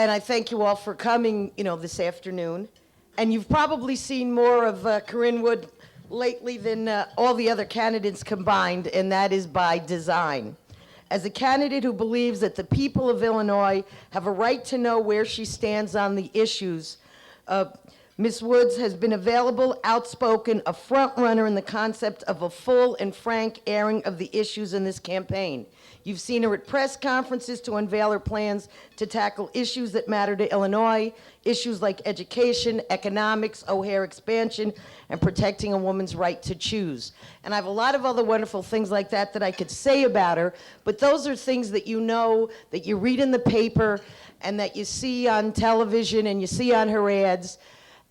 And I thank you all for coming, this afternoon. And you've probably seen more of Corrine Wood lately than all the other candidates combined, and that is by design. As a candidate who believes that the people of Illinois have a right to know where she stands on the issues, Ms. Woods has been available, outspoken, a front runner in the concept of a full and frank airing of the issues in this campaign. You've seen her at press conferences to unveil her plans to tackle issues that matter to Illinois, issues like education, economics, O'Hare expansion, and protecting a woman's right to choose. And I have a lot of other wonderful things like that that I could say about her, but those are things that you know, that you read in the paper, and that you see on television, and you see on her ads,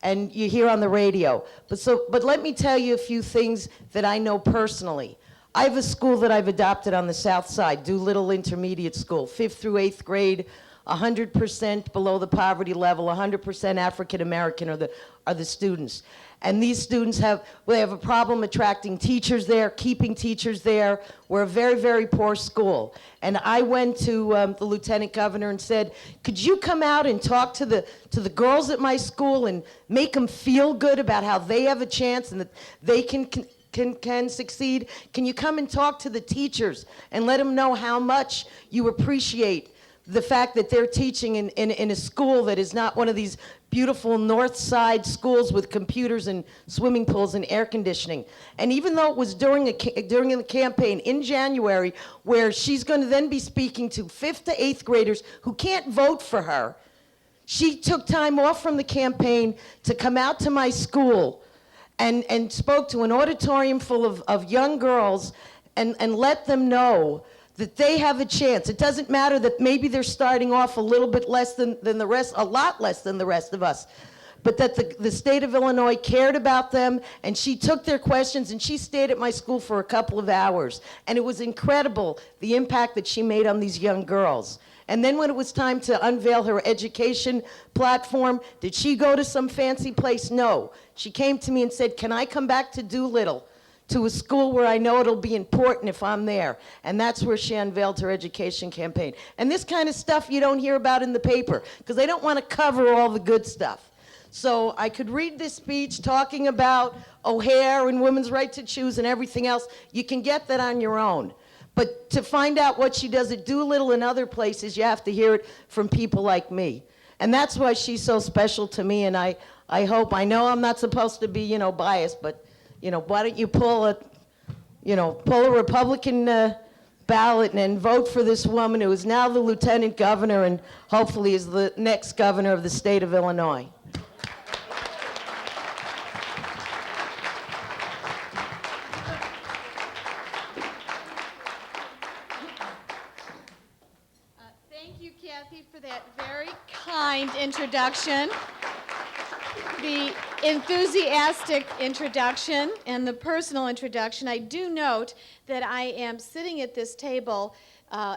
and you hear on the radio. But let me tell you a few things that I know personally. I have a school that I've adopted on the South Side, Doolittle Intermediate School, 5th through 8th grade, 100% below the poverty level, 100% African American are the students. And these students have a problem attracting teachers there, keeping teachers there. We're a very, very poor school. And I went to the lieutenant governor and said, could you come out and talk to the girls at my school and make them feel good about how they have a chance and that they can succeed? Can you come and talk to the teachers and let them know how much you appreciate the fact that they're teaching in a school that is not one of these beautiful north side schools with computers and swimming pools and air conditioning? And even though it was during the campaign in January, where she's going to then be speaking to 5th to 8th graders who can't vote for her, she took time off from the campaign to come out to my school and spoke to an auditorium full of young girls and let them know that they have a chance. It doesn't matter that maybe they're starting off a little bit less than the rest, a lot less than the rest of us, but that the state of Illinois cared about them, and she took their questions, and she stayed at my school for a couple of hours. And it was incredible, the impact that she made on these young girls. And then when it was time to unveil her education platform, did she go to some fancy place? No. She came to me and said, can I come back to Doolittle, to a school where I know it'll be important if I'm there? And that's where she unveiled her education campaign. And this kind of stuff you don't hear about in the paper, because they don't want to cover all the good stuff. So I could read this speech talking about O'Hare and women's right to choose and everything else. You can get that on your own. But to find out what she does at Doolittle and other places, you have to hear it from people like me. And that's why she's so special to me, and I know I'm not supposed to be, biased, but, why don't you pull a Republican ballot and vote for this woman who is now the lieutenant governor and hopefully is the next governor of the state of Illinois. Thank you, Kathy, for that very kind introduction. The enthusiastic introduction and the personal introduction. I do note that I am sitting at this table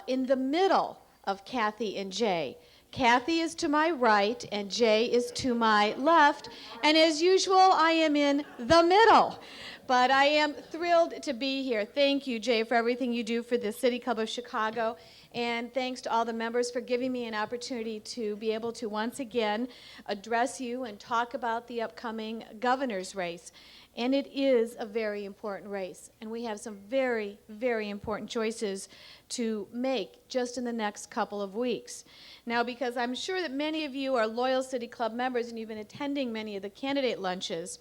in the middle of Kathy and Jay. Kathy is to my right and Jay is to my left, and as usual, I am in the middle. But I am thrilled to be here. Thank you, Jay, for everything you do for the City Club of Chicago. And thanks to all the members for giving me an opportunity to be able to once again address you and talk about the upcoming governor's race. And it is a very important race. And we have some very, very important choices to make just in the next couple of weeks. Now, because I'm sure that many of you are loyal City Club members and you've been attending many of the candidate lunches,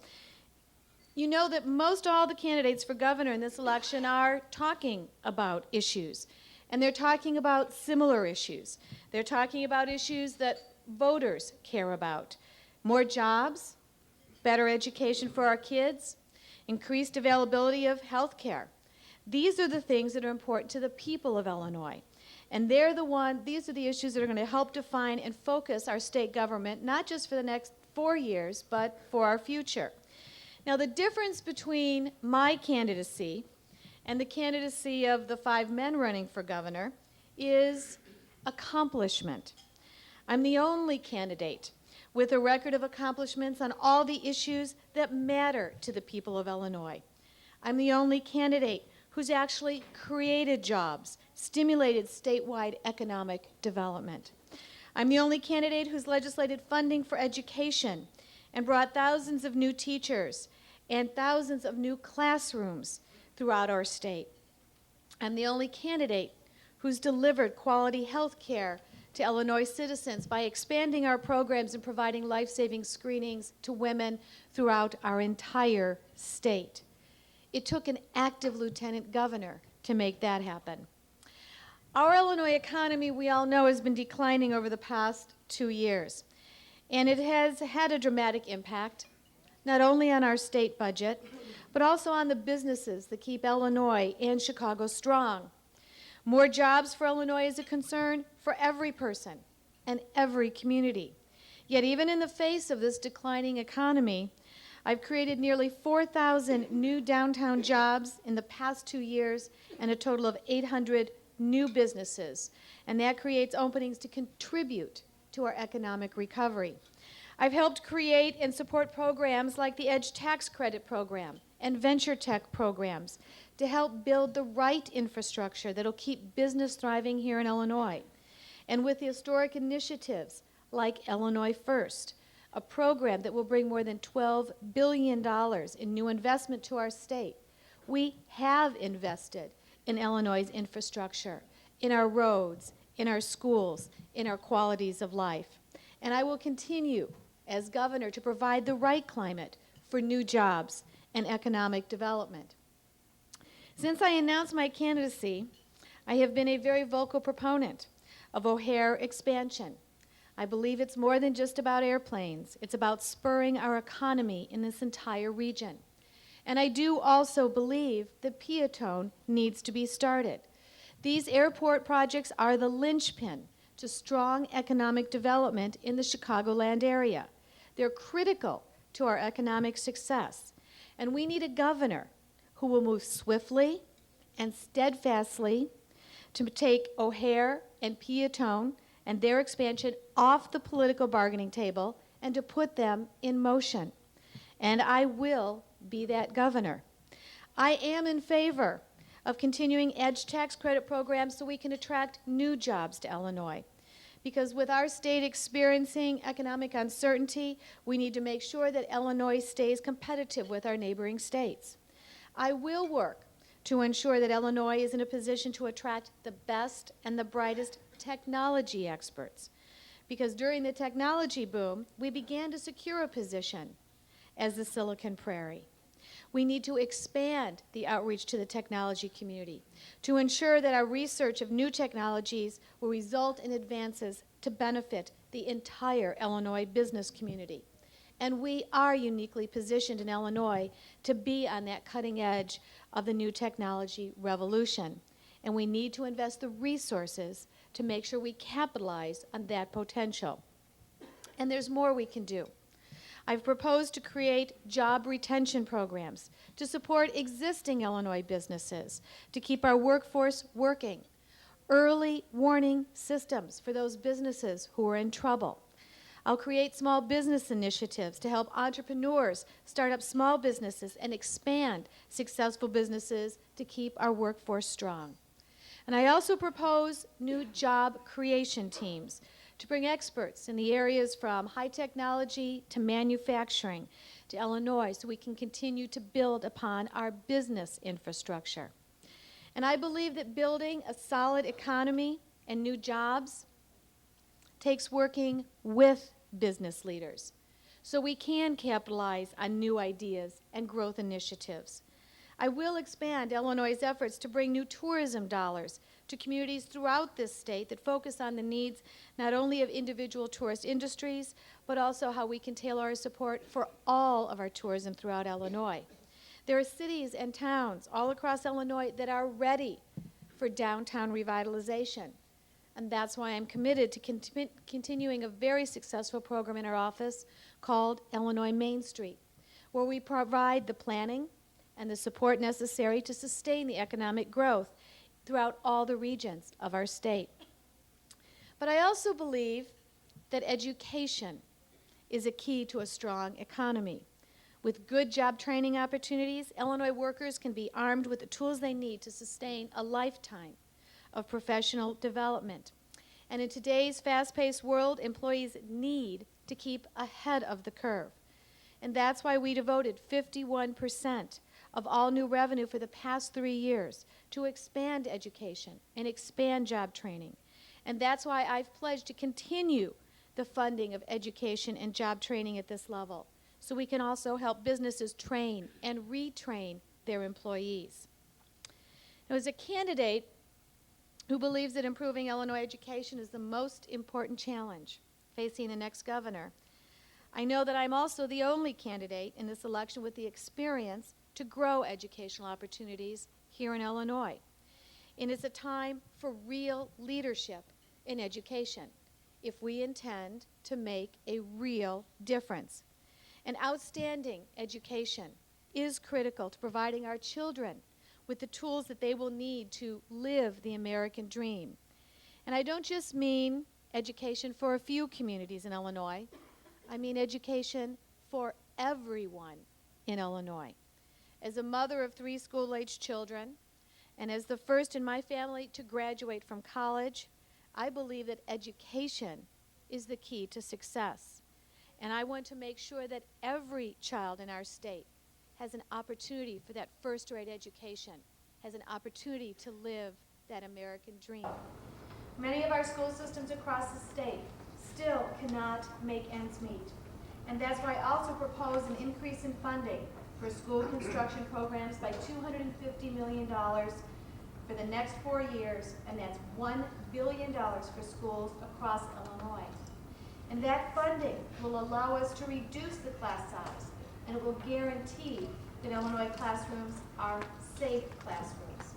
you know that most all the candidates for governor in this election are talking about issues. And they're talking about similar issues. They're talking about issues that voters care about. More jobs, better education for our kids, increased availability of health care. These are the things that are important to the people of Illinois. And these are the issues that are going to help define and focus our state government, not just for the next 4 years, but for our future. Now, the difference between my candidacy and the candidacy of the 5 men running for governor is accomplishment. I'm the only candidate with a record of accomplishments on all the issues that matter to the people of Illinois. I'm the only candidate who's actually created jobs, stimulated statewide economic development. I'm the only candidate who's legislated funding for education and brought thousands of new teachers and thousands of new classrooms throughout our state. I'm the only candidate who's delivered quality health care to Illinois citizens by expanding our programs and providing life-saving screenings to women throughout our entire state. It took an active lieutenant governor to make that happen. Our Illinois economy, we all know, has been declining over the past 2 years, and it has had a dramatic impact, not only on our state budget, but also on the businesses that keep Illinois and Chicago strong. More jobs for Illinois is a concern for every person and every community. Yet even in the face of this declining economy, I've created nearly 4,000 new downtown jobs in the past 2 years and a total of 800 new businesses, and that creates openings to contribute to our economic recovery. I've helped create and support programs like the EDGE Tax Credit Program and Venture Tech programs to help build the right infrastructure that'll keep business thriving here in Illinois. And with the historic initiatives like Illinois First, a program that will bring more than $12 billion in new investment to our state, we have invested in Illinois' infrastructure, in our roads, in our schools, in our qualities of life. And I will continue as governor to provide the right climate for new jobs and economic development. Since I announced my candidacy, I have been a very vocal proponent of O'Hare expansion. I believe it's more than just about airplanes. It's about spurring our economy in this entire region. And I do also believe that Peatone needs to be started. These airport projects are the linchpin to strong economic development in the Chicagoland area. They're critical to our economic success. And we need a governor who will move swiftly and steadfastly to take O'Hare and Peatone and their expansion off the political bargaining table and to put them in motion. And I will be that governor. I am in favor of continuing EDGE tax credit programs so we can attract new jobs to Illinois. Because with our state experiencing economic uncertainty, we need to make sure that Illinois stays competitive with our neighboring states. I will work to ensure that Illinois is in a position to attract the best and the brightest technology experts. Because during the technology boom, we began to secure a position as the Silicon Prairie. We need to expand the outreach to the technology community to ensure that our research of new technologies will result in advances to benefit the entire Illinois business community. And we are uniquely positioned in Illinois to be on that cutting edge of the new technology revolution. And we need to invest the resources to make sure we capitalize on that potential. And there's more we can do. I've proposed to create job retention programs to support existing Illinois businesses, to keep our workforce working, early warning systems for those businesses who are in trouble. I'll create small business initiatives to help entrepreneurs start up small businesses and expand successful businesses to keep our workforce strong. And I also propose new job creation teams to bring experts in the areas from high technology to manufacturing to Illinois so we can continue to build upon our business infrastructure. And I believe that building a solid economy and new jobs takes working with business leaders so we can capitalize on new ideas and growth initiatives. I will expand Illinois' efforts to bring new tourism dollars to communities throughout this state that focus on the needs not only of individual tourist industries, but also how we can tailor our support for all of our tourism throughout Illinois. There are cities and towns all across Illinois that are ready for downtown revitalization. And that's why I'm committed to continuing a very successful program in our office called Illinois Main Street, where we provide the planning and the support necessary to sustain the economic growth throughout all the regions of our state. But I also believe that education is a key to a strong economy. With good job training opportunities, Illinois workers can be armed with the tools they need to sustain a lifetime of professional development. And in today's fast-paced world, employees need to keep ahead of the curve. And that's why we devoted 51% of all new revenue for the past 3 years to expand education and expand job training. And that's why I've pledged to continue the funding of education and job training at this level, so we can also help businesses train and retrain their employees. Now, as a candidate who believes that improving Illinois education is the most important challenge facing the next governor, I know that I'm also the only candidate in this election with the experience to grow educational opportunities here in Illinois. And it's a time for real leadership in education if we intend to make a real difference. An outstanding education is critical to providing our children with the tools that they will need to live the American dream. And I don't just mean education for a few communities in Illinois. I mean education for everyone in Illinois. As a mother of 3 school-aged children, and as the first in my family to graduate from college, I believe that education is the key to success. And I want to make sure that every child in our state has an opportunity for that first-rate education, has an opportunity to live that American dream. Many of our school systems across the state still cannot make ends meet. And that's why I also propose an increase in funding for school construction programs by $250 million for the next 4 years, and that's $1 billion for schools across Illinois. And that funding will allow us to reduce the class size, and it will guarantee that Illinois classrooms are safe classrooms.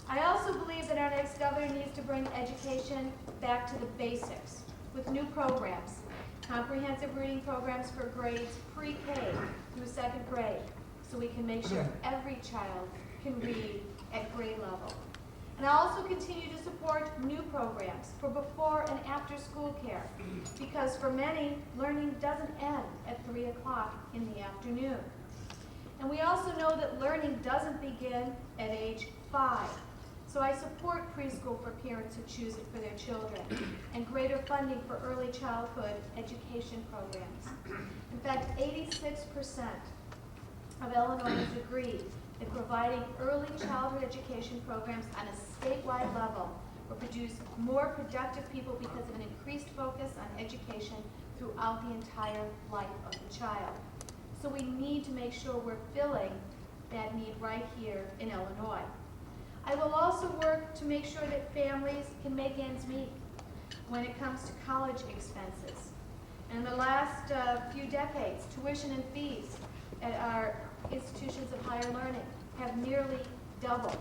I also believe that our next governor needs to bring education back to the basics with new programs, comprehensive reading programs for grades pre-K through 2nd grade, so we can make sure every child can read at grade level. And I also continue to support new programs for before and after school care, because for many, learning doesn't end at 3 o'clock in the afternoon. And we also know that learning doesn't begin at age 5. So I support preschool for parents who choose it for their children, and greater funding for early childhood education programs. In fact, 86% of Illinoisans agree that providing early childhood education programs on a statewide level will produce more productive people because of an increased focus on education throughout the entire life of the child. So we need to make sure we're filling that need right here in Illinois. I will also work to make sure that families can make ends meet when it comes to college expenses. In the last few decades, tuition and fees at our institutions of higher learning have nearly doubled.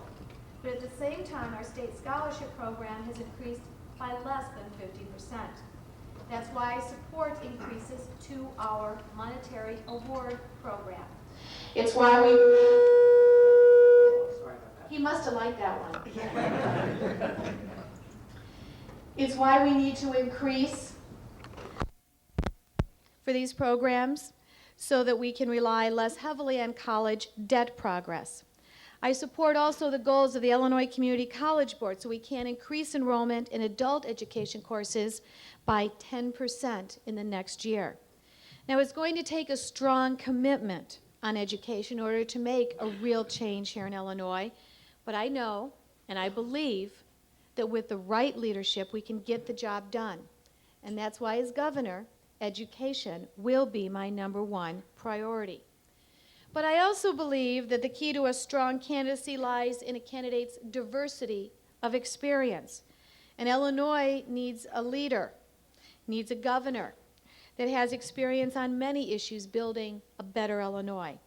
But at the same time, our state scholarship program has increased by less than 50%. That's why I support increases to our monetary award program. It's why we... He must have liked that one. It's why we need to increase for these programs so that we can rely less heavily on college debt progress. I support also the goals of the Illinois Community College Board so we can increase enrollment in adult education courses by 10% in the next year. Now, it's going to take a strong commitment on education in order to make a real change here in Illinois, but I know and I believe that with the right leadership we can get the job done. And that's why, as governor, education will be my #1 priority. But I also believe that the key to a strong candidacy lies in a candidate's diversity of experience. And Illinois needs a leader, needs a governor that has experience on many issues building a better Illinois.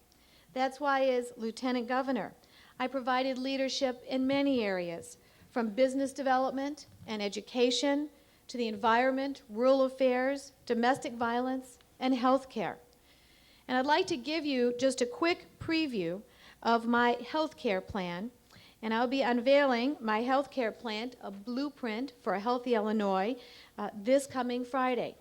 That's why, as lieutenant governor, I provided leadership in many areas, from business development and education to the environment, rural affairs, domestic violence, and health care. And I'd like to give you just a quick preview of my health care plan. And I'll be unveiling my health care plan, a blueprint for a healthy Illinois, this coming Friday.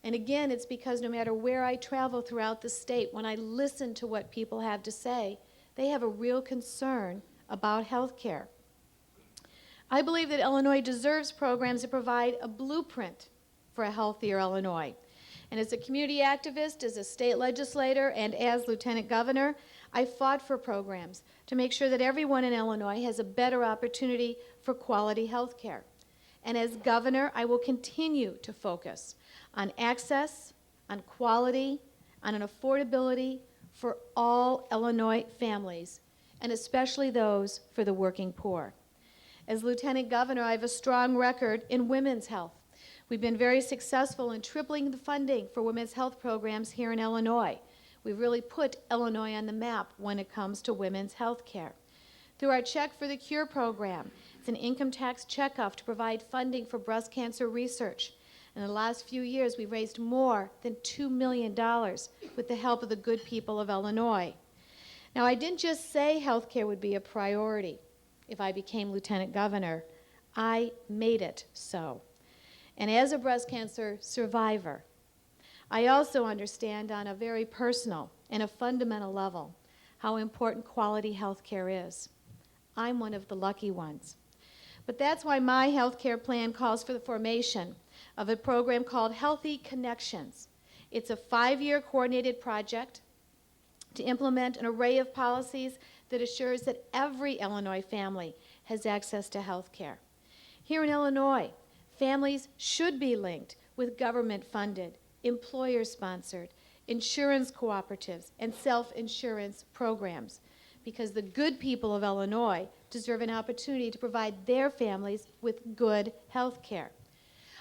And again, it's because no matter where I travel throughout the state, when I listen to what people have to say, they have a real concern about health care. I believe that Illinois deserves programs that provide a blueprint for a healthier Illinois. And as a community activist, as a state legislator, and as lieutenant governor, I fought for programs to make sure that everyone in Illinois has a better opportunity for quality health care. And as governor, I will continue to focus on access, on quality, on an affordability for all Illinois families, and especially those for the working poor. As lieutenant governor, I have a strong record in women's health. We've been very successful in tripling the funding for women's health programs here in Illinois. We've really put Illinois on the map when it comes to women's health care. Through our Check for the Cure program, it's an income tax checkoff to provide funding for breast cancer research. In the last few years, we've raised more than $2 million with the help of the good people of Illinois. Now, I didn't just say health care would be a priority if I became lieutenant governor. I made it so. And as a breast cancer survivor, I also understand on a very personal and a fundamental level how important quality health care is. I'm one of the lucky ones. But that's why my health care plan calls for the formation of a program called Healthy Connections. It's a 5-year coordinated project to implement an array of policies that assures that every Illinois family has access to health care. Here in Illinois, families should be linked with government-funded, employer-sponsored, insurance cooperatives, and self-insurance programs, because the good people of Illinois deserve an opportunity to provide their families with good health care.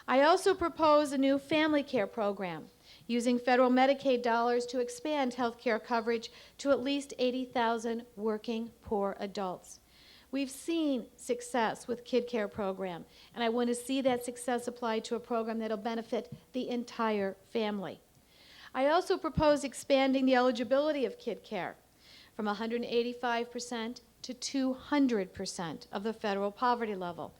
I also propose a new family care program using federal Medicaid dollars to expand health care coverage to at least 80,000 working poor adults. We've seen success with Kid Care program, and I want to see that success applied to a program that will benefit the entire family. I also propose expanding the eligibility of Kid Care from 185% to 200% of the federal poverty level.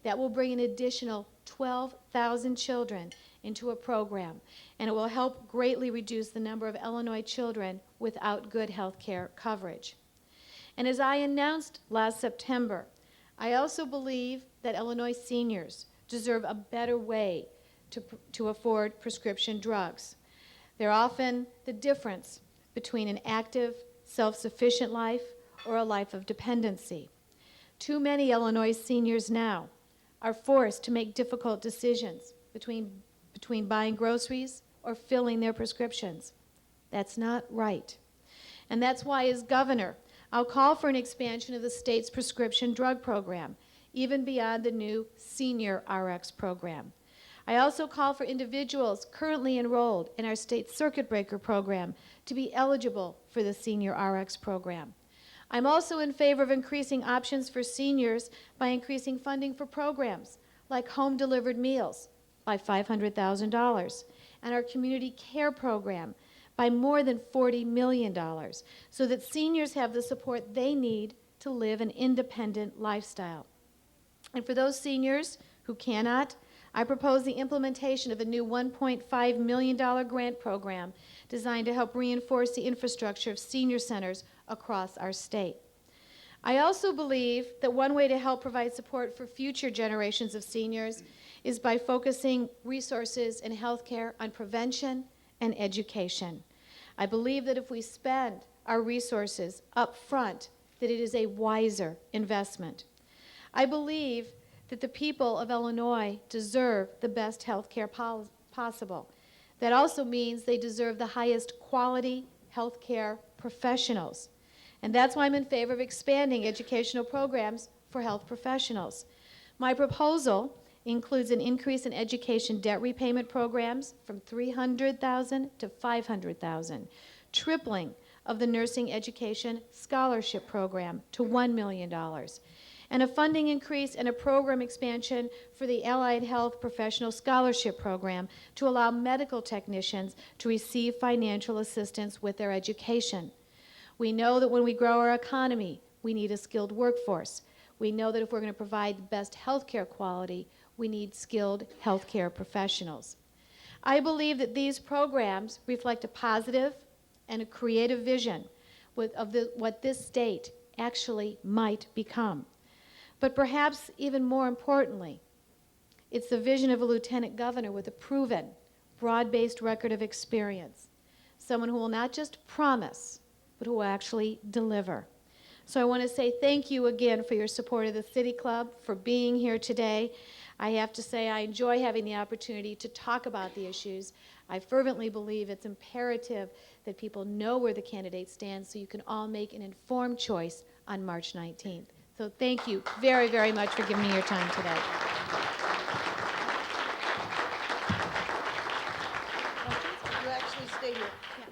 That will bring an additional 12,000 children into a program, and it will help greatly reduce the number of Illinois children without good health care coverage. And as I announced last September, I also believe that Illinois seniors deserve a better way to afford prescription drugs. They're often the difference between an active, self-sufficient life or a life of dependency. Too many Illinois seniors now are forced to make difficult decisions between buying groceries or filling their prescriptions. That's not right. And that's why, as governor, I'll call for an expansion of the state's prescription drug program, even beyond the new Senior RX program. I also call for individuals currently enrolled in our state circuit breaker program to be eligible for the Senior RX program. I'm also in favor of increasing options for seniors by increasing funding for programs like home-delivered meals by $500,000 and our community care program by more than $40 million so that seniors have the support they need to live an independent lifestyle. And for those seniors who cannot, I propose the implementation of a new $1.5 million grant program designed to help reinforce the infrastructure of senior centers across our state. I also believe that one way to help provide support for future generations of seniors is by focusing resources in healthcare on prevention and education. I believe that if we spend our resources up front, that it is a wiser investment. I believe that the people of Illinois deserve the best health care possible. That also means they deserve the highest quality health care professionals. And that's why I'm in favor of expanding educational programs for health professionals. My proposal includes an increase in education debt repayment programs from $300,000 to $500,000, tripling of the nursing education scholarship program to $1 million, and a funding increase and a program expansion for the Allied Health Professional Scholarship Program to allow medical technicians to receive financial assistance with their education. We know that when we grow our economy, we need a skilled workforce. We know that if we're going to provide the best health care quality, we need skilled healthcare professionals. I believe that these programs reflect a positive and a creative vision of what this state actually might become. But perhaps even more importantly, it's the vision of a lieutenant governor with a proven, broad-based record of experience. Someone who will not just promise, but who will actually deliver. So I want to say thank you again for your support of the City Club, for being here today. I have to say I enjoy having the opportunity to talk about the issues. I fervently believe it's imperative that people know where the candidate stands so you can all make an informed choice on March 19th. So thank you very, very much for giving me your time today. You actually stay here.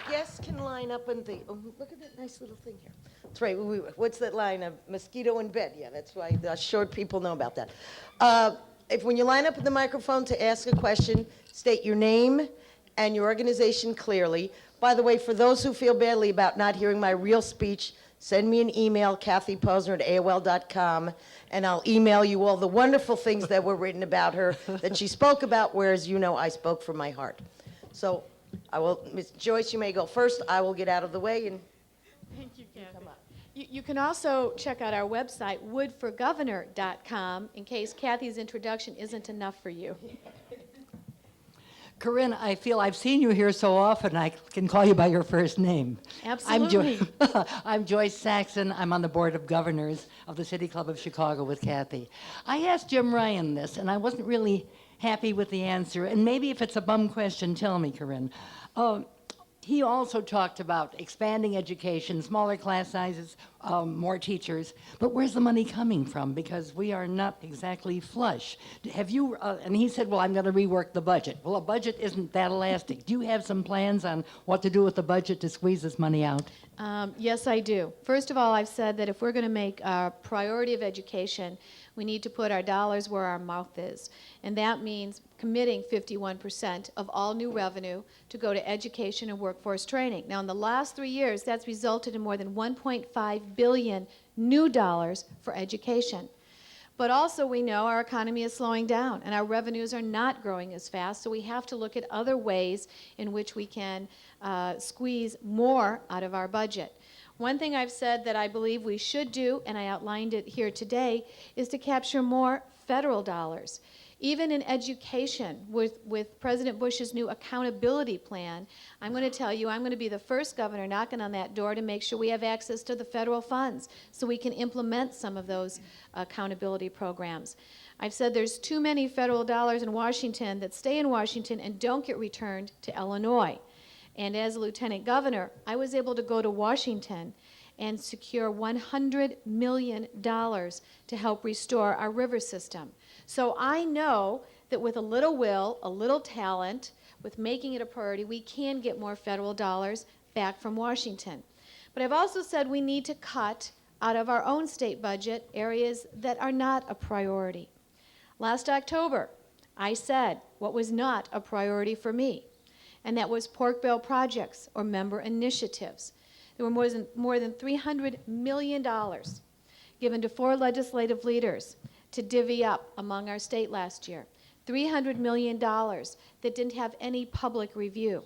Guests can line up in the, oh, look at that nice little thing here. That's right, what's that line, a mosquito in bed? Yeah, that's why the short people know about that. When you line up at the microphone to ask a question, state your name and your organization clearly. By the way, for those who feel badly about not hearing my real speech, send me an email, kathyposner@aol.com, and I'll email you all the wonderful things that were written about her that she spoke about, whereas you know I spoke from my heart. So I will, Ms. Joyce, you may go first. I will get out of the way and Thank you, Kathy. You can also check out our website, woodforgovernor.com, in case Kathy's introduction isn't enough for you. Corrine, I feel I've seen you here so often, I can call you by your first name. Absolutely. I'm Joyce Saxon. I'm on the Board of Governors of the City Club of Chicago with Kathy. I asked Jim Ryan this, and I wasn't really happy with the answer. And maybe if it's a bum question, tell me, Corrine. He also talked about expanding education, smaller class sizes, more teachers. But where's the money coming from? Because we are not exactly flush. Have you, and he said, well, I'm going to rework the budget. Well, a budget isn't that elastic. Do you have some plans on what to do with the budget to squeeze this money out? Yes, I do. First of all, I've said that if we're going to make a priority of education, we need to put our dollars where our mouth is. And that means committing 51% of all new revenue to go to education and workforce training. Now, in the last 3 years, that's resulted in more than $1.5 billion new dollars for education. But also we know our economy is slowing down and our revenues are not growing as fast, so we have to look at other ways in which we can squeeze more out of our budget. One thing I've said that I believe we should do, and I outlined it here today, is to capture more federal dollars. Even in education, with President Bush's new accountability plan, I'm going to tell you, I'm going to be the first governor knocking on that door to make sure we have access to the federal funds so we can implement some of those accountability programs. I've said there's too many federal dollars in Washington that stay in Washington and don't get returned to Illinois. And as a lieutenant governor, I was able to go to Washington and secure $100 million to help restore our river system. So I know that with a little will, a little talent, with making it a priority, we can get more federal dollars back from Washington. But I've also said we need to cut out of our own state budget areas that are not a priority. Last October, I said what was not a priority for me, and that was pork barrel projects or member initiatives. There were more than $300 million given to 4 legislative leaders to divvy up among our state last year. $300 million that didn't have any public review.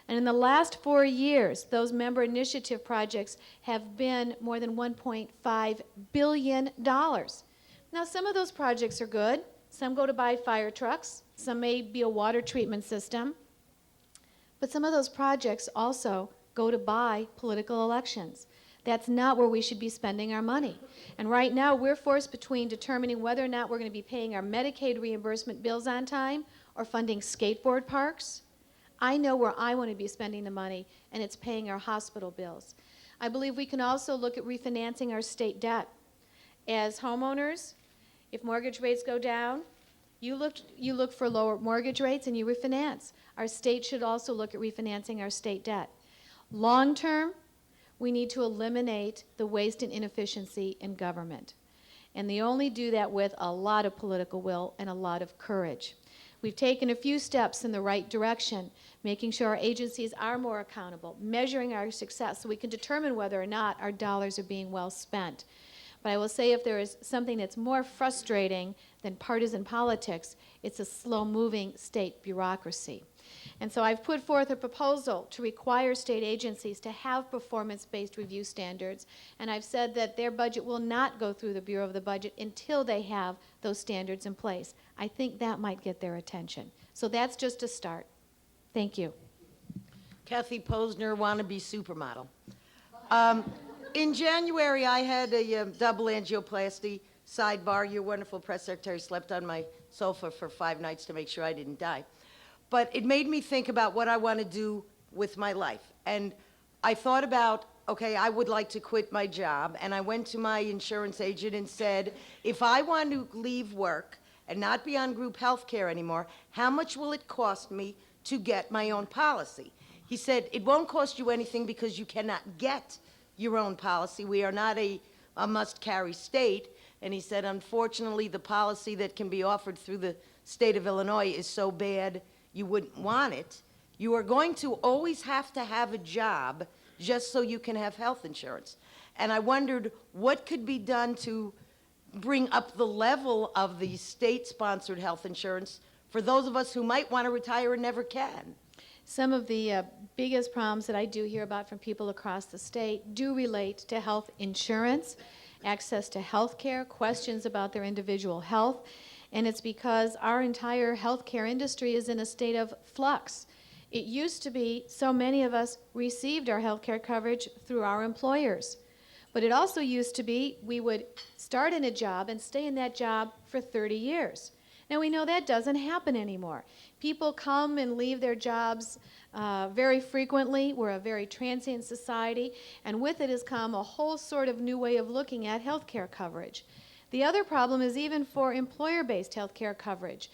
And in the last 4 years, those member initiative projects have been more than $1.5 billion. Now, some of those projects are good. Some go to buy fire trucks. Some may be a water treatment system. But some of those projects also go to buy political elections. That's not where we should be spending our money. And right now, we're forced between determining whether or not we're going to be paying our Medicaid reimbursement bills on time or funding skateboard parks. I know where I want to be spending the money, and it's paying our hospital bills. I believe we can also look at refinancing our state debt. As homeowners, if mortgage rates go down, you look for lower mortgage rates and you refinance. Our state should also look at refinancing our state debt. Long term, we need to eliminate the waste and inefficiency in government. And they only do that with a lot of political will and a lot of courage. We've taken a few steps in the right direction, making sure our agencies are more accountable, measuring our success so we can determine whether or not our dollars are being well spent. But I will say if there is something that's more frustrating than partisan politics, it's a slow-moving state bureaucracy. And so I've put forth a proposal to require state agencies to have performance-based review standards, and I've said that their budget will not go through the Bureau of the Budget until they have those standards in place. I think that might get their attention. So that's just a start. Thank you. Kathy Posner, wannabe supermodel. In January, I had a double angioplasty. Sidebar, your wonderful press secretary slept on my sofa for 5 nights to make sure I didn't die. But it made me think about what I want to do with my life. And I thought about, okay, I would like to quit my job. And I went to my insurance agent and said, if I want to leave work and not be on group health care anymore, how much will it cost me to get my own policy? He said, it won't cost you anything because you cannot get your own policy. We are not a must-carry state. And he said, unfortunately, the policy that can be offered through the state of Illinois is so bad you wouldn't want it. You are going to always have to have a job just so you can have health insurance. And I wondered what could be done to bring up the level of the state-sponsored health insurance for those of us who might want to retire and never can. Some of the biggest problems that I do hear about from people across the state do relate to health insurance, access to health care, questions about their individual health, and it's because our entire healthcare industry is in a state of flux. It used to be so many of us received our healthcare coverage through our employers. But it also used to be we would start in a job and stay in that job for 30 years. Now we know that doesn't happen anymore. People come and leave their jobs very frequently. We're a very transient society, and with it has come a whole sort of new way of looking at healthcare coverage. The other problem is even for employer-based healthcare coverage.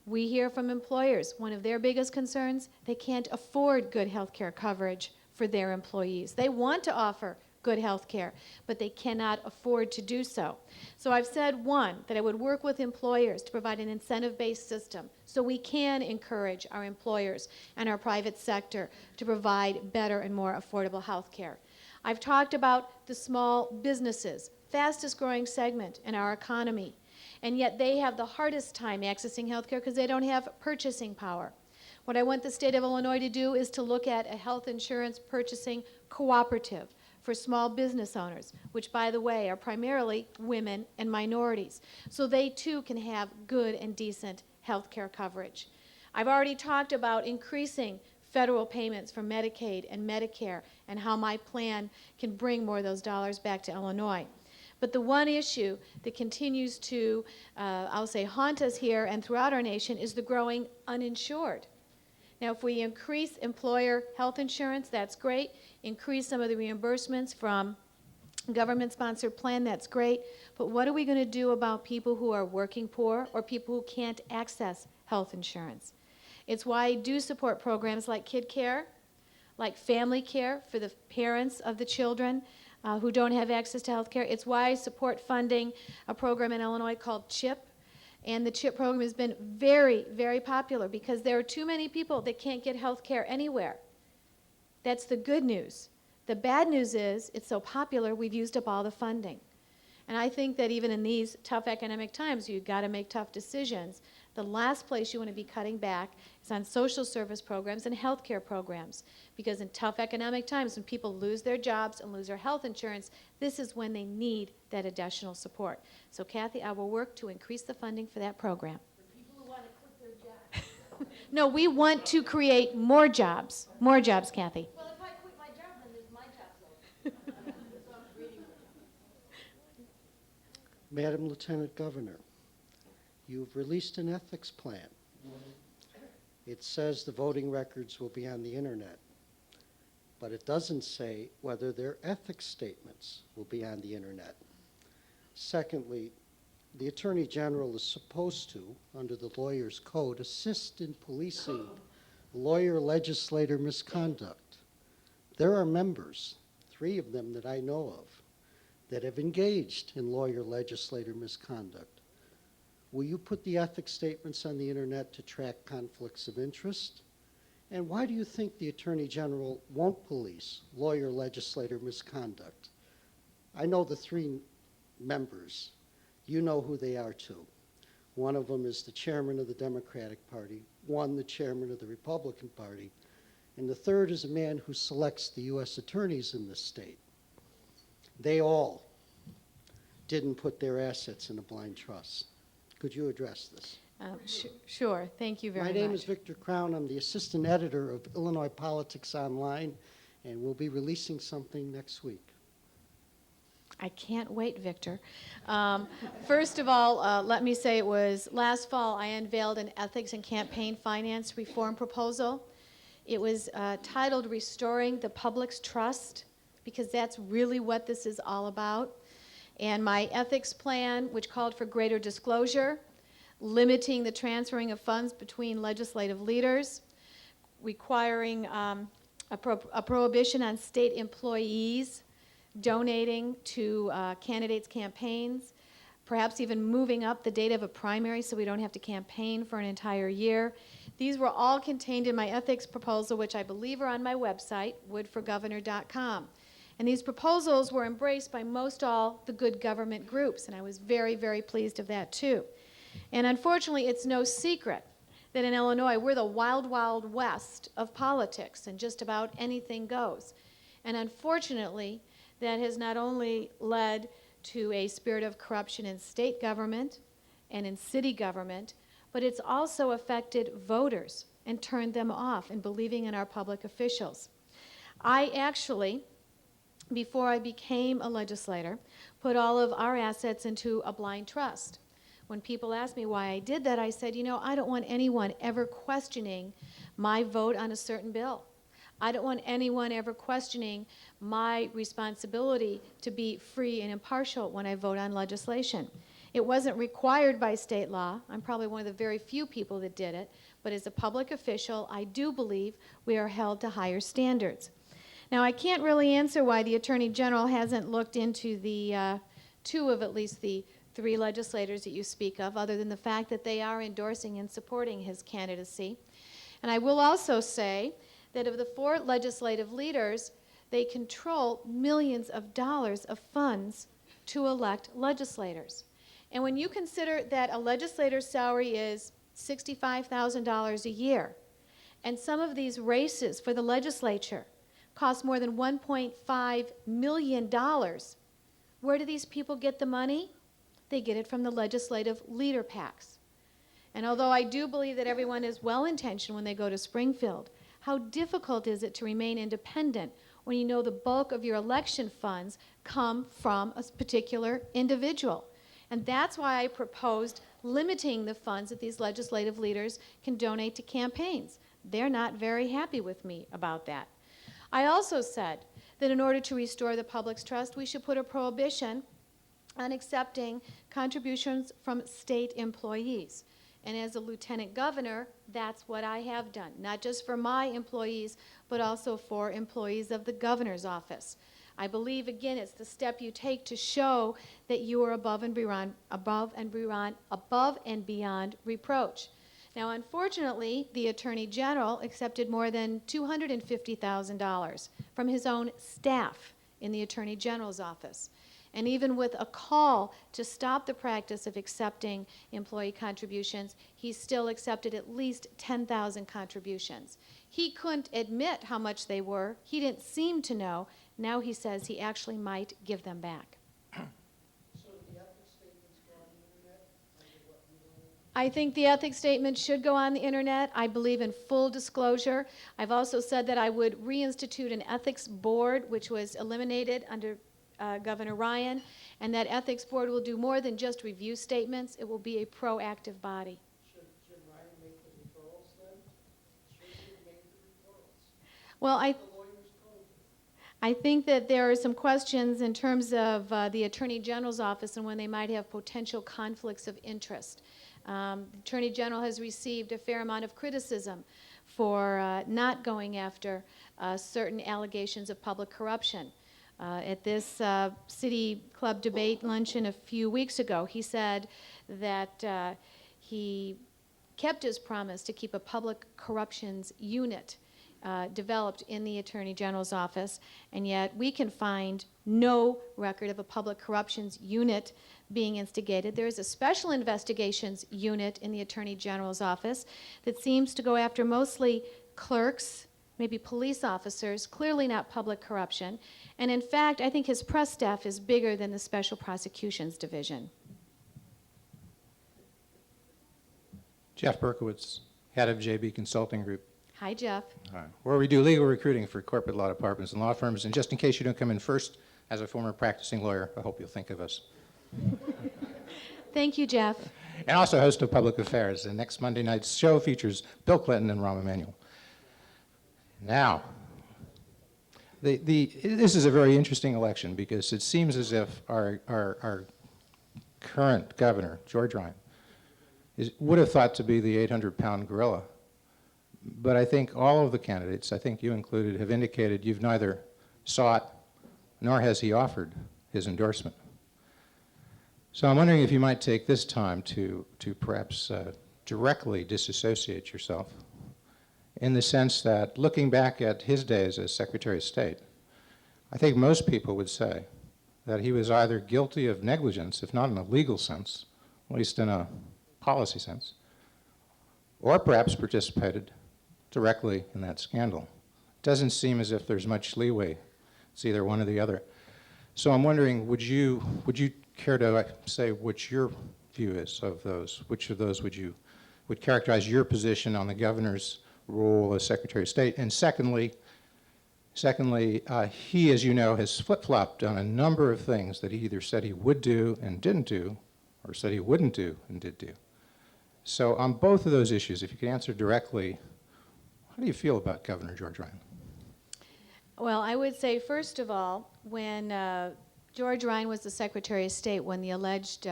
We hear from employers, one of their biggest concerns, they can't afford good healthcare coverage for their employees. They want to offer good health care, but they cannot afford to do so. So I've said, one, that I would work with employers to provide an incentive-based system so we can encourage our employers and our private sector to provide better and more affordable health care. I've talked about the small businesses, fastest growing segment in our economy, and yet they have the hardest time accessing health care because they don't have purchasing power. What I want the state of Illinois to do is to look at a health insurance purchasing cooperative for small business owners, which, by the way, are primarily women and minorities, so they too can have good and decent health care coverage. I've already talked about increasing federal payments for Medicaid and Medicare and how my plan can bring more of those dollars back to Illinois. But the one issue that continues to, I'll say, haunt us here and throughout our nation is the growing uninsured. Now, if we increase employer health insurance, that's great. Increase some of the reimbursements from government-sponsored plan, that's great. But what are we going to do about people who are working poor or people who can't access health insurance? It's why I do support programs like Kid Care, like Family Care for the parents of the children who don't have access to health care. It's why I support funding a program in Illinois called CHIP. And the CHIP program has been very, very popular because there are too many people that can't get health care anywhere. That's the good news. The bad news is it's so popular we've used up all the funding. And I think that even in these tough economic times, you've got to make tough decisions. The last place you want to be cutting back is on social service programs and health care programs. Because in tough economic times, when people lose their jobs and lose their health insurance, this is when they need that additional support. So, Kathy, I will work to increase the funding for that program. For people who want to quit their job. No, we want to create more jobs. More jobs, Kathy. Well, if I quit my job, then there's my job. Madam Lieutenant Governor, you've released an ethics plan. It says the voting records will be on the internet, but it doesn't say whether their ethics statements will be on the internet. Secondly, the Attorney General is supposed to, under the Lawyers' Code, assist in policing lawyer-legislator misconduct. There are members, 3 of them that I know of, that have engaged in lawyer-legislator misconduct. Will you put the ethics statements on the internet to track conflicts of interest? And why do you think the Attorney General won't police lawyer-legislator misconduct? I know the 3 members. You know who they are too. One of them is the chairman of the Democratic Party, one the chairman of the Republican Party, and the third is a man who selects the U.S. attorneys in this state. They all didn't put their assets in a blind trust. Could you address this? Sure. Thank you very much. My name is Victor Crown. I'm the assistant editor of Illinois Politics Online, and we'll be releasing something next week. I can't wait, Victor. First of all, let me say it was last fall I unveiled an ethics and campaign finance reform proposal. It was titled Restoring the Public's Trust, because that's really what this is all about. And my ethics plan, which called for greater disclosure, limiting the transferring of funds between legislative leaders, requiring a prohibition on state employees donating to candidates' campaigns, perhaps even moving up the date of a primary so we don't have to campaign for an entire year. These were all contained in my ethics proposal, which I believe are on my website, woodforgovernor.com. And these proposals were embraced by most all the good government groups, and I was very, very pleased of that too. And unfortunately, it's no secret that in Illinois, we're the wild, wild west of politics, and just about anything goes. And unfortunately, that has not only led to a spirit of corruption in state government and in city government, but it's also affected voters and turned them off in believing in our public officials. I actually, before I became a legislator, put all of our assets into a blind trust. When people asked me why I did that, I said, you know, I don't want anyone ever questioning my vote on a certain bill. I don't want anyone ever questioning my responsibility to be free and impartial when I vote on legislation. It wasn't required by state law. I'm probably one of the very few people that did it. But as a public official, I do believe we are held to higher standards. Now, I can't really answer why the Attorney General hasn't looked into the two of at least the three legislators that you speak of, other than the fact that they are endorsing and supporting his candidacy. And I will also say that of the four legislative leaders, they control millions of dollars of funds to elect legislators. And when you consider that a legislator's salary is $65,000 a year, and some of these races for the legislature cost more than $1.5 million, where do these people get the money? They get it from the legislative leader PACs. And although I do believe that everyone is well-intentioned when they go to Springfield, how difficult is it to remain independent when you know the bulk of your election funds come from a particular individual? And that's why I proposed limiting the funds that these legislative leaders can donate to campaigns. They're not very happy with me about that. I also said that in order to restore the public's trust, we should put a prohibition on accepting contributions from state employees. And as a lieutenant governor, that's what I have done, not just for my employees, but also for employees of the governor's office. I believe, again, it's the step you take to show that you are above and beyond reproach. Now, unfortunately, the Attorney General accepted more than $250,000 from his own staff in the Attorney General's office. And even with a call to stop the practice of accepting employee contributions, he still accepted at least 10,000 contributions. He couldn't admit how much they were. He didn't seem to know. Now he says he actually might give them back. So the ethics statements go on the internet? I think the ethics statement should go on the internet. I believe in full disclosure. I've also said that I would reinstitute an ethics board, which was eliminated under Governor Ryan, and that ethics board will do more than just review statements. It will be a proactive body. Should Jim Ryan make the referrals then? Should he make the referrals? Well, The lawyers told you. I think that there are some questions in terms of the Attorney General's office and when they might have potential conflicts of interest. The Attorney General has received a fair amount of criticism for not going after certain allegations of public corruption. At this City Club debate luncheon a few weeks ago, he said that he kept his promise to keep a public corruptions unit developed in the Attorney General's office, and yet we can find no record of a public corruptions unit being instigated. There is a special investigations unit in the Attorney General's office that seems to go after mostly clerks, maybe police officers, clearly not public corruption. And in fact, I think his press staff is bigger than the Special Prosecutions Division. Jeff Berkowitz, head of JB Consulting Group, Hi, Jeff. where we do legal recruiting for corporate law departments and law firms. And just in case you don't come in first, as a former practicing lawyer, I hope you'll think of us. Thank you, Jeff. And also host of Public Affairs. And next Monday night's show features Bill Clinton and Rahm Emanuel. Now, this is a very interesting election because it seems as if our current governor, George Ryan, would have thought to be the 800-pound gorilla. But I think all of the candidates, I think you included, have indicated you've neither sought nor has he offered his endorsement. So I'm wondering if you might take this time to perhaps directly disassociate yourself in the sense that looking back at his days as Secretary of State, I think most people would say that he was either guilty of negligence, if not in a legal sense, at least in a policy sense, or perhaps participated directly in that scandal. It doesn't seem as if there's much leeway. It's either one or the other. So I'm wondering, would you care to say what your view is of those? Which of those would characterize your position on the governor's role as Secretary of State? And secondly, he, as you know, has flip-flopped on a number of things that he either said he would do and didn't do, or said he wouldn't do and did do. So on both of those issues, if you could answer directly, how do you feel about Governor George Ryan? Well, I would say, first of all, when George Ryan was the Secretary of State, when the alleged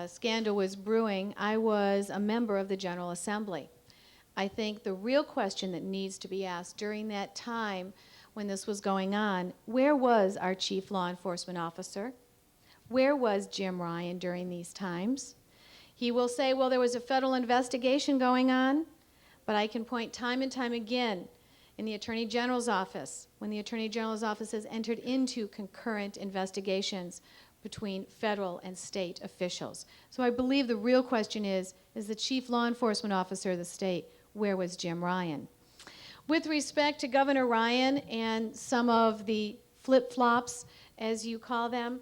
scandal was brewing, I was a member of the General Assembly. I think the real question that needs to be asked during that time when this was going on, where was our chief law enforcement officer? Where was Jim Ryan during these times? He will say, well, there was a federal investigation going on, but I can point time and time again in the Attorney General's office, when the Attorney General's office has entered into concurrent investigations between federal and state officials. So I believe the real question is the chief law enforcement officer of the state, where was Jim Ryan? With respect to Governor Ryan and some of the flip-flops, as you call them,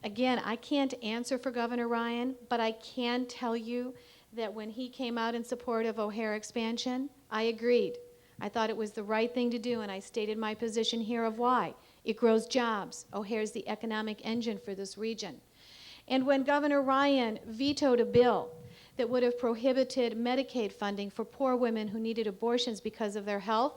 again, I can't answer for Governor Ryan, but I can tell you that when he came out in support of O'Hare expansion, I agreed. I thought it was the right thing to do, and I stated my position here of why. It grows jobs. O'Hare's the economic engine for this region. And when Governor Ryan vetoed a bill that would have prohibited Medicaid funding for poor women who needed abortions because of their health,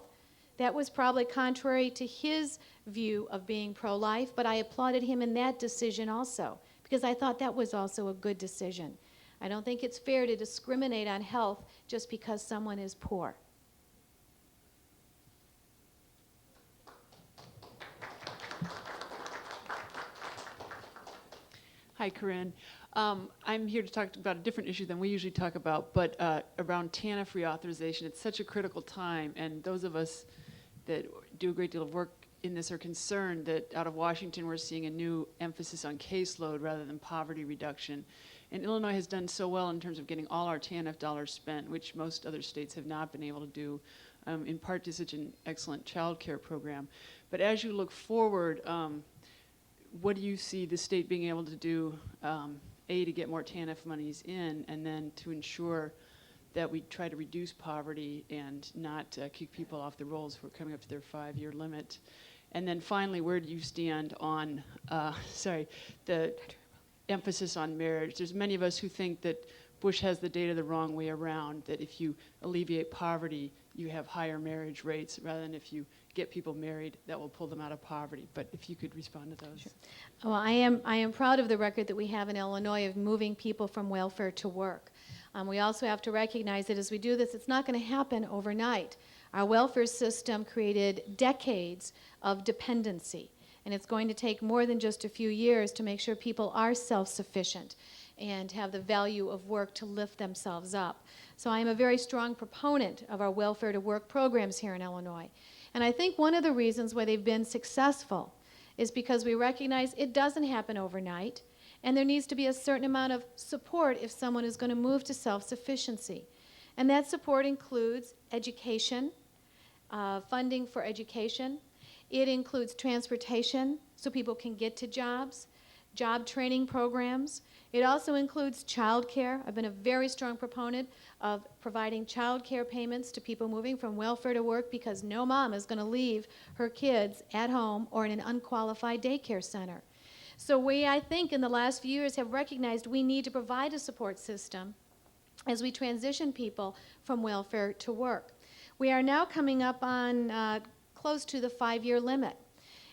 that was probably contrary to his view of being pro-life, but I applauded him in that decision also, because I thought that was also a good decision. I don't think it's fair to discriminate on health just because someone is poor. Hi, Corrine. I'm here to talk about a different issue than we usually talk about, but around TANF reauthorization. It's such a critical time, and those of us that do a great deal of work in this are concerned that out of Washington we're seeing a new emphasis on caseload rather than poverty reduction. And Illinois has done so well in terms of getting all our TANF dollars spent, which most other states have not been able to do, in part to such an excellent child care program. But as you look forward, what do you see the state being able to do, A, to get more TANF monies in, and then to ensure that we try to reduce poverty and not kick people off the rolls who are coming up to their 5-year limit? And then finally, where do you stand on, the emphasis on marriage? There's many of us who think that Bush has the data the wrong way around, that if you alleviate poverty, you have higher marriage rates, rather than if you get people married, that will pull them out of poverty. But if you could respond to those. Sure. Well, I am proud of the record that we have in Illinois of moving people from welfare to work. We also have to recognize that as we do this, it's not going to happen overnight. Our welfare system created decades of dependency, and it's going to take more than just a few years to make sure people are self-sufficient. and have the value of work to lift themselves up. So I am a very strong proponent of our welfare to work programs here in Illinois. And I think one of the reasons why they've been successful is because we recognize it doesn't happen overnight, and there needs to be a certain amount of support if someone is going to move to self-sufficiency. And that support includes education, funding for education. It includes transportation so people can get to jobs, job training programs. It also includes child care. I've been a very strong proponent of providing child care payments to people moving from welfare to work because no mom is going to leave her kids at home or in an unqualified daycare center. So we, I think, in the last few years have recognized we need to provide a support system as we transition people from welfare to work. We are now coming up on close to the 5-year limit.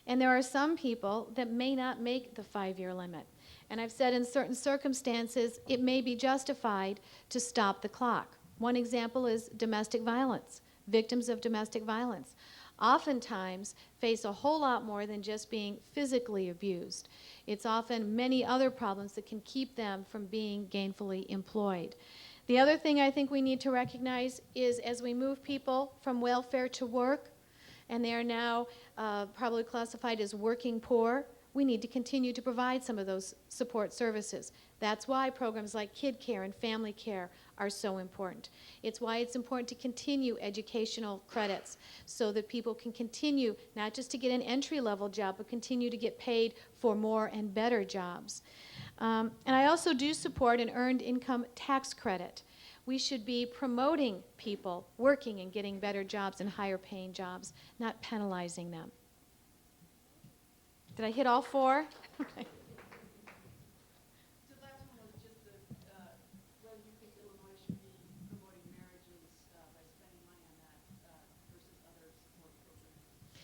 And there are some people that may not make the 5-year limit. And I've said in certain circumstances, it may be justified to stop the clock. One example is domestic violence. Victims of domestic violence oftentimes face a whole lot more than just being physically abused. It's often many other problems that can keep them from being gainfully employed. The other thing I think we need to recognize is as we move people from welfare to work, and they are now probably classified as working poor, we need to continue to provide some of those support services. That's why programs like Kid Care and Family Care are so important. It's why it's important to continue educational credits so that people can continue not just to get an entry-level job, but continue to get paid for more and better jobs. And I also do support an earned income tax credit. We should be promoting people working and getting better jobs and higher paying jobs, not penalizing them. Did I hit all 4? Okay. The last one was just whether you think Illinois should be promoting marriages by spending money on that versus other support programs.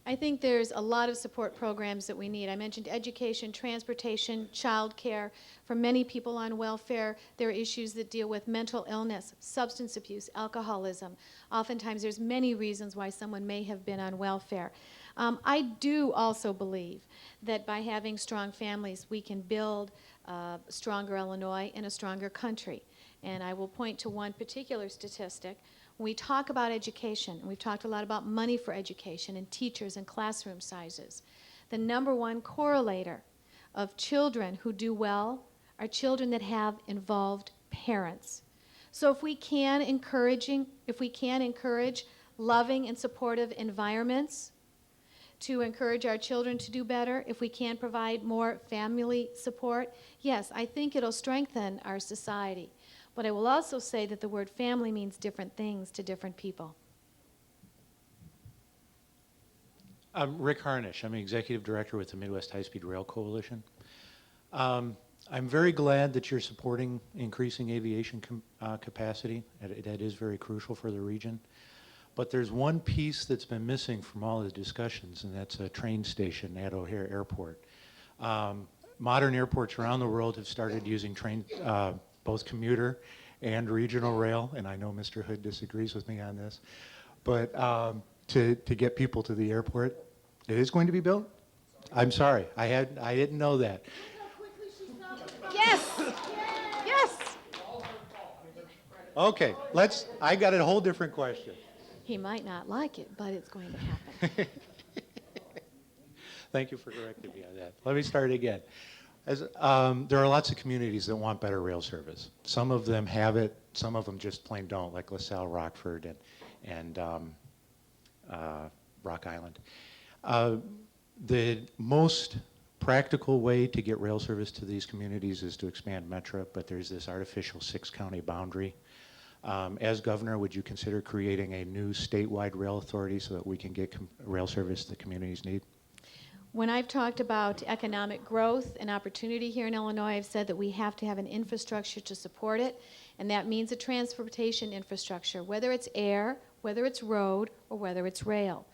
I think there's a lot of support programs that we need. I mentioned education, transportation, child care. For many people on welfare, there are issues that deal with mental illness, substance abuse, alcoholism. Oftentimes there's many reasons why someone may have been on welfare. I do also believe that by having strong families, we can build a stronger Illinois and a stronger country. And I will point to one particular statistic. When we talk about education, and we've talked a lot about money for education and teachers and classroom sizes, the number one correlator of children who do well are children that have involved parents. So if we can encourage loving and supportive environments to encourage our children to do better, if we can provide more family support, yes, I think it'll strengthen our society. But I will also say that the word family means different things to different people. I'm Rick Harnish. I'm the Executive Director with the Midwest High-Speed Rail Coalition. I'm very glad that you're supporting increasing aviation capacity. That is very crucial for the region. But there's one piece that's been missing from all the discussions, and that's a train station at O'Hare Airport. Modern airports around the world have started using both commuter and regional rail, and I know Mr. Hood disagrees with me on this, but to get people to the airport, it is going to be built? I'm sorry, I didn't know that. Yes! Yes! Okay, I got a whole different question. He might not like it, but it's going to happen. Thank you for correcting me on that. Let me start again. There are lots of communities that want better rail service. Some of them have it, some of them just plain don't, like LaSalle, Rockford, and Rock Island. The most practical way to get rail service to these communities is to expand Metra, but there's this artificial 6-county boundary. As governor, would you consider creating a new statewide rail authority so that we can get rail service the communities need? When I've talked about economic growth and opportunity here in Illinois, I've said that we have to have an infrastructure to support it, and that means a transportation infrastructure, whether it's air, whether it's road, or whether it's rail.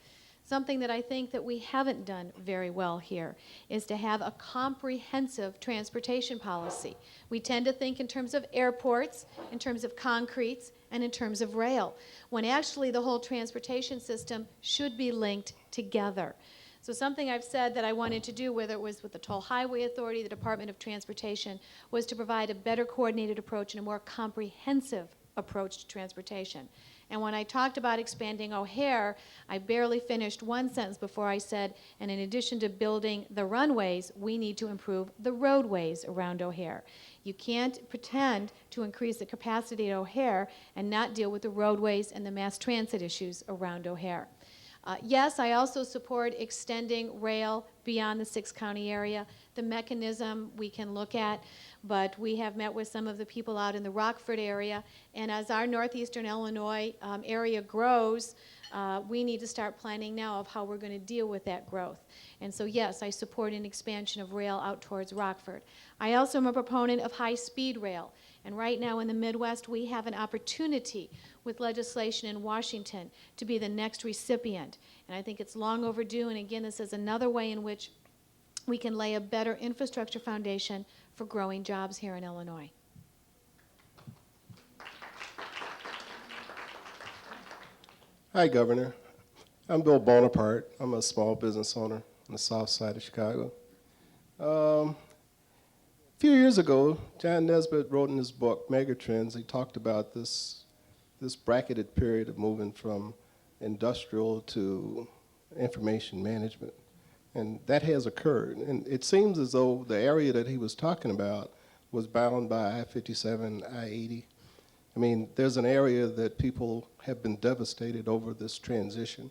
Something that I think that we haven't done very well here is to have a comprehensive transportation policy. We tend to think in terms of airports, in terms of concretes, and in terms of rail, when actually the whole transportation system should be linked together. So something I've said that I wanted to do, whether it was with the Toll Highway Authority, the Department of Transportation, was to provide a better coordinated approach and a more comprehensive approach to transportation. And when I talked about expanding O'Hare, I barely finished one sentence before I said, and in addition to building the runways, we need to improve the roadways around O'Hare. You can't pretend to increase the capacity at O'Hare and not deal with the roadways and the mass transit issues around O'Hare. Yes, I also support extending rail beyond the six-county area. The mechanism we can look at, but we have met with some of the people out in the Rockford area, and as our northeastern Illinois area grows, we need to start planning now of how we're going to deal with that growth. And so yes, I support an expansion of rail out towards Rockford. I also am a proponent of high-speed rail, and right now in the Midwest we have an opportunity with legislation in Washington to be the next recipient. And I think it's long overdue, and again, this is another way in which we can lay a better infrastructure foundation for growing jobs here in Illinois. Hi, Governor. I'm Bill Bonaparte. I'm a small business owner on the south side of Chicago. A few years ago, John Nesbitt wrote in his book, Megatrends, he talked about this bracketed period of moving from industrial to information management. And that has occurred. And it seems as though the area that he was talking about was bound by I-57, I-80. I mean, there's an area that people have been devastated over this transition.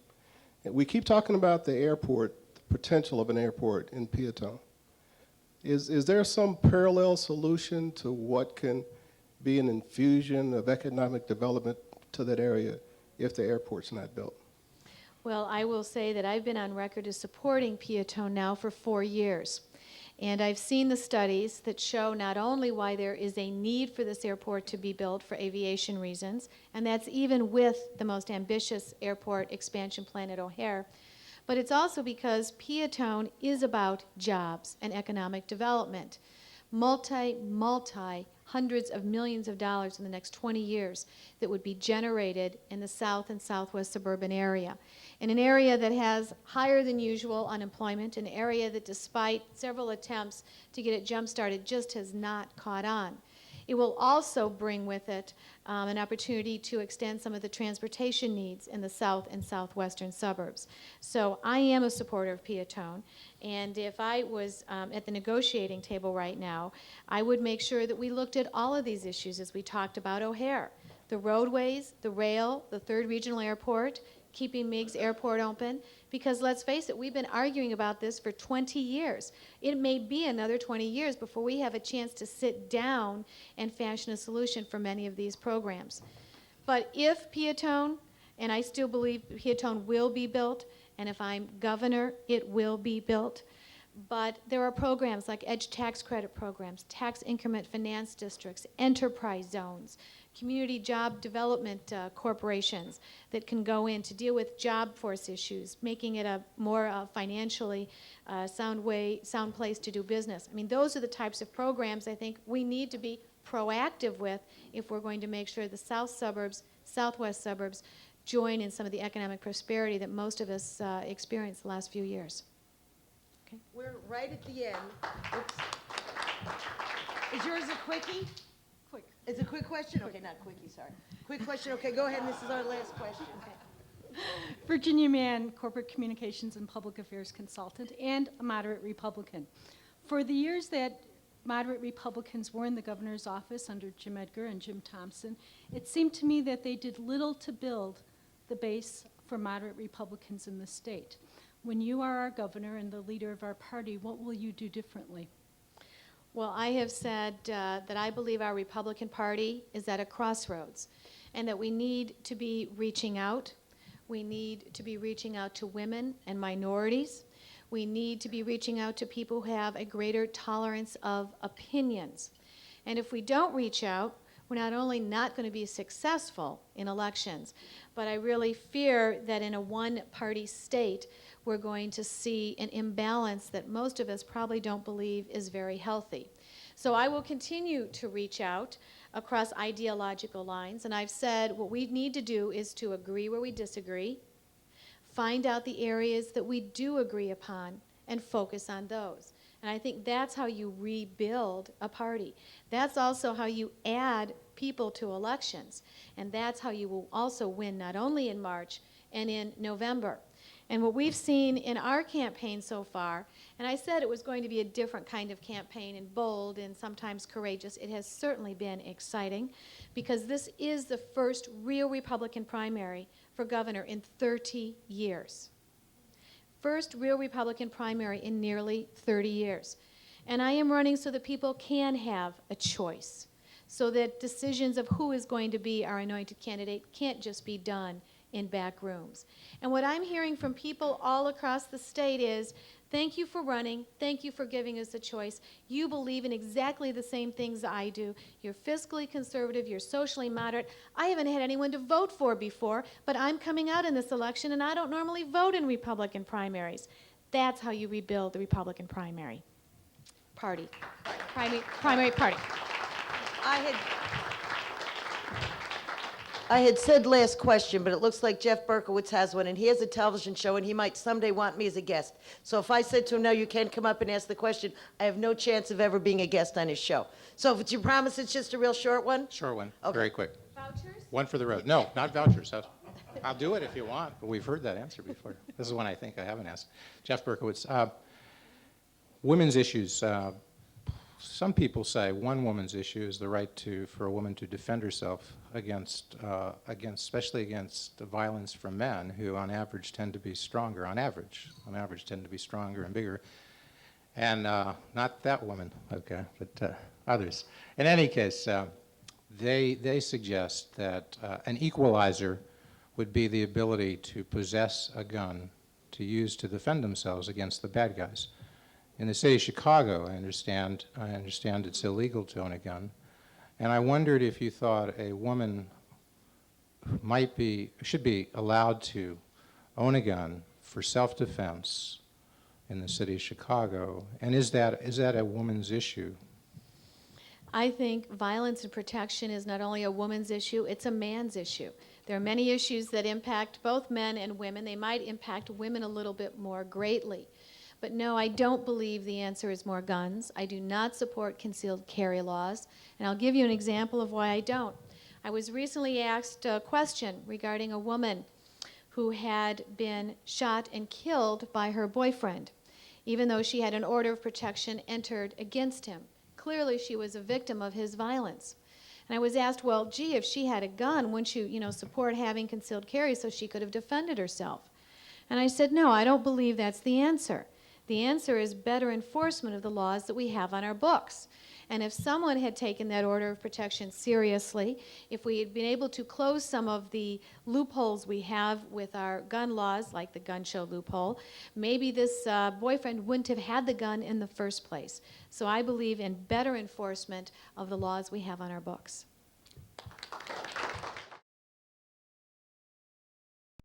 And we keep talking about the airport, the potential of an airport in Peatone. Is there some parallel solution to what can be an infusion of economic development to that area if the airport's not built? Well, I will say that I've been on record as supporting Peatone now for 4 years. And I've seen the studies that show not only why there is a need for this airport to be built for aviation reasons, and that's even with the most ambitious airport expansion plan at O'Hare, but it's also because Peatone is about jobs and economic development. Hundreds of millions of dollars in the next 20 years that would be generated in the south and southwest suburban area. In an area that has higher than usual unemployment, an area that despite several attempts to get it jump-started just has not caught on. It will also bring with it an opportunity to extend some of the transportation needs in the south and southwestern suburbs. So I am a supporter of Peatone, and if I was at the negotiating table right now, I would make sure that we looked at all of these issues as we talked about O'Hare. The roadways, the rail, the third regional airport, keeping Meigs Airport open, because let's face it, we've been arguing about this for 20 years. It may be another 20 years before we have a chance to sit down and fashion a solution for many of these programs. But if Peatone, and I still believe Peatone will be built, and if I'm governor, it will be built, but there are programs like EDGE tax credit programs, tax increment finance districts, enterprise zones, community job development corporations that can go in to deal with job force issues, making it a more financially sound place to do business. I mean, those are the types of programs I think we need to be proactive with if we're going to make sure the south suburbs, southwest suburbs join in some of the economic prosperity that most of us experienced the last few years. Okay. We're right at the end. Oops. Is yours a quickie? Quick. It's a quick question? Okay, not quickie, sorry. Quick question, okay, go ahead, and this is our last question. Virginia Mann, Corporate Communications and Public Affairs Consultant, and a moderate Republican. For the years that moderate Republicans were in the governor's office under Jim Edgar and Jim Thompson, it seemed to me that they did little to build the base for moderate Republicans in the state. When you are our governor and the leader of our party, what will you do differently? Well, I have said that I believe our Republican Party is at a crossroads and that we need to be reaching out. We need to be reaching out to women and minorities. We need to be reaching out to people who have a greater tolerance of opinions. And if we don't reach out, we're not only not going to be successful in elections, but I really fear that in a one-party state, we're going to see an imbalance that most of us probably don't believe is very healthy. So I will continue to reach out across ideological lines, and I've said what we need to do is to agree where we disagree, find out the areas that we do agree upon and focus on those. And I think that's how you rebuild a party. That's also how you add people to elections. And that's how you will also win not only in March and in November. And what we've seen in our campaign so far, and I said it was going to be a different kind of campaign and bold and sometimes courageous, it has certainly been exciting because this is the first real Republican primary for governor in 30 years. First real Republican primary in nearly 30 years. And I am running so that people can have a choice, so that decisions of who is going to be our anointed candidate can't just be done in back rooms. And what I'm hearing from people all across the state is, thank you for running, thank you for giving us a choice. You believe in exactly the same things I do. You're fiscally conservative, you're socially moderate. I haven't had anyone to vote for before, but I'm coming out in this election and I don't normally vote in Republican primaries. That's how you rebuild the Republican primary party. Primary party. I had said last question, but it looks like Jeff Berkowitz has one, and he has a television show, and he might someday want me as a guest. So if I said to him, no, you can't come up and ask the question, I have no chance of ever being a guest on his show. So if it's your promise, it's just a real short one? Short one, Okay. very quick. Vouchers? One for the road. No, not vouchers. I'll do it if you want, but we've heard that answer before. This is one I think I haven't asked. Jeff Berkowitz, women's issues. Some people say one woman's issue is the right for a woman to defend herself especially against the violence from men who on average tend to be stronger, on average tend to be stronger and bigger. And not that woman, okay, but others. In any case, they suggest that an equalizer would be the ability to possess a gun to use to defend themselves against the bad guys. In the city of Chicago, I understand it's illegal to own a gun. And I wondered if you thought a woman should be allowed to own a gun for self-defense in the city of Chicago. And is that a woman's issue? I think violence and protection is not only a woman's issue, it's a man's issue. There are many issues that impact both men and women. They might impact women a little bit more greatly. But no, I don't believe the answer is more guns. I do not support concealed carry laws. And I'll give you an example of why I don't. I was recently asked a question regarding a woman who had been shot and killed by her boyfriend, even though she had an order of protection entered against him. Clearly, she was a victim of his violence. And I was asked, well, gee, if she had a gun, wouldn't you, support having concealed carry so she could have defended herself? And I said, no, I don't believe that's the answer. The answer is better enforcement of the laws that we have on our books. And if someone had taken that order of protection seriously, if we had been able to close some of the loopholes we have with our gun laws, like the gun show loophole, maybe this boyfriend wouldn't have had the gun in the first place. So I believe in better enforcement of the laws we have on our books.